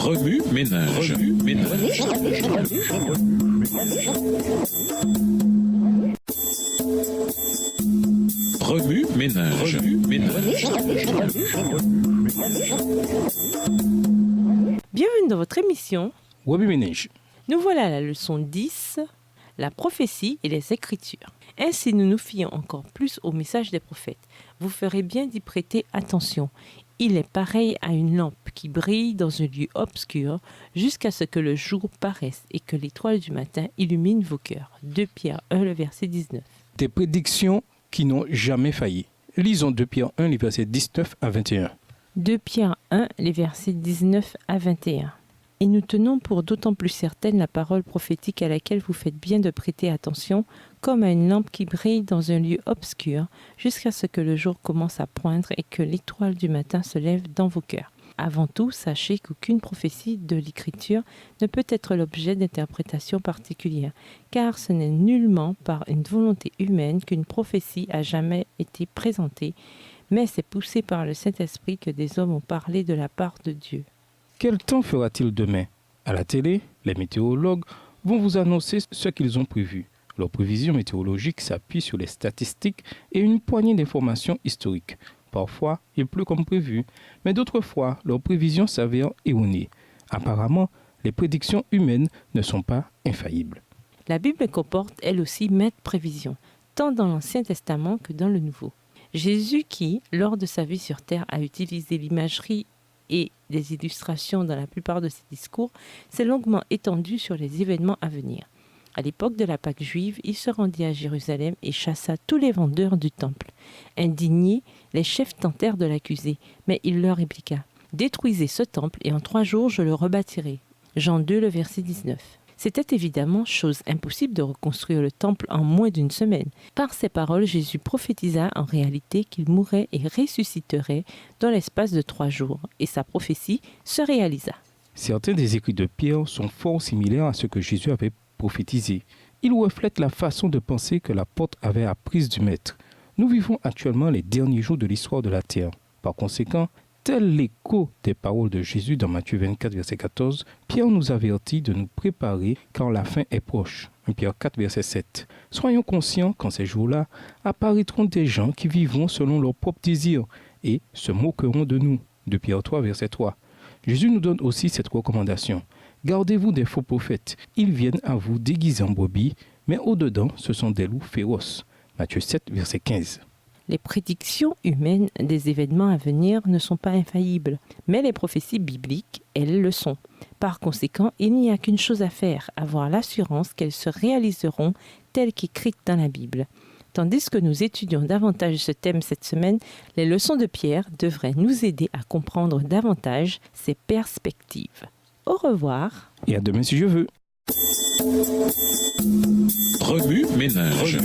Remue ménage. Remue ménage. Bienvenue dans votre émission. Remue ménage. Nous voilà à la leçon 10, la prophétie et les Écritures. Ainsi, nous nous fions encore plus au message des prophètes. Vous ferez bien d'y prêter attention. Il est pareil à une lampe qui brille dans un lieu obscur jusqu'à ce que le jour paraisse et que l'étoile du matin illumine vos cœurs. 2 Pierre 1, le verset 19. Des prédictions qui n'ont jamais failli. Lisons 2 Pierre 1, les versets 19 à 21. 2 Pierre 1, les versets 19 à 21. Et nous tenons pour d'autant plus certaine la parole prophétique à laquelle vous faites bien de prêter attention, comme à une lampe qui brille dans un lieu obscur, jusqu'à ce que le jour commence à poindre et que l'étoile du matin se lève dans vos cœurs. Avant tout, sachez qu'aucune prophétie de l'Écriture ne peut être l'objet d'interprétation particulière, car ce n'est nullement par une volonté humaine qu'une prophétie a jamais été présentée, mais c'est poussé par le Saint-Esprit que des hommes ont parlé de la part de Dieu. Quel temps fera-t-il demain? À la télé, les météorologues vont vous annoncer ce qu'ils ont prévu. Leurs prévisions météorologiques s'appuient sur les statistiques et une poignée d'informations historiques. Parfois, il pleut comme prévu, mais d'autres fois, leurs prévisions s'avèrent erronées. Apparemment, les prédictions humaines ne sont pas infaillibles. La Bible comporte, elle aussi, maintes prévisions, tant dans l'Ancien Testament que dans le Nouveau. Jésus qui, lors de sa vie sur terre, a utilisé l'imagerie et des illustrations dans la plupart de ses discours, s'est longuement étendu sur les événements à venir. À l'époque de la Pâque juive, il se rendit à Jérusalem et chassa tous les vendeurs du temple. Indignés, les chefs tentèrent de l'accuser, mais il leur répliqua « Détruisez ce temple et en 3 jours je le rebâtirai. » Jean 2, le verset 19. C'était évidemment chose impossible de reconstruire le temple en moins d'1 semaine. Par ces paroles, Jésus prophétisa en réalité qu'il mourrait et ressusciterait dans l'espace de 3 jours, et sa prophétie se réalisa. Certains des écrits de Pierre sont fort similaires à ce que Jésus avait prophétisé. Ils reflètent la façon de penser que l'apôtre avait apprise du Maître. Nous vivons actuellement les derniers jours de l'histoire de la terre. Par conséquent, tel l'écho des paroles de Jésus dans Matthieu 24, verset 14, Pierre nous avertit de nous préparer car la fin est proche. 1 Pierre 4, verset 7. Soyons conscients qu'en ces jours-là, apparaîtront des gens qui vivront selon leurs propres désirs et se moqueront de nous. 2 Pierre 3, verset 3. Jésus nous donne aussi cette recommandation. Gardez-vous des faux prophètes. Ils viennent à vous déguisés en brebis, mais au-dedans, ce sont des loups féroces. Matthieu 7, verset 15. Les prédictions humaines des événements à venir ne sont pas infaillibles, mais les prophéties bibliques, elles le sont. Par conséquent, il n'y a qu'une chose à faire, avoir l'assurance qu'elles se réaliseront telles qu'écrites dans la Bible. Tandis que nous étudions davantage ce thème cette semaine, les leçons de Pierre devraient nous aider à comprendre davantage ses perspectives. Au revoir. Et à demain si je veux. Remue ménage.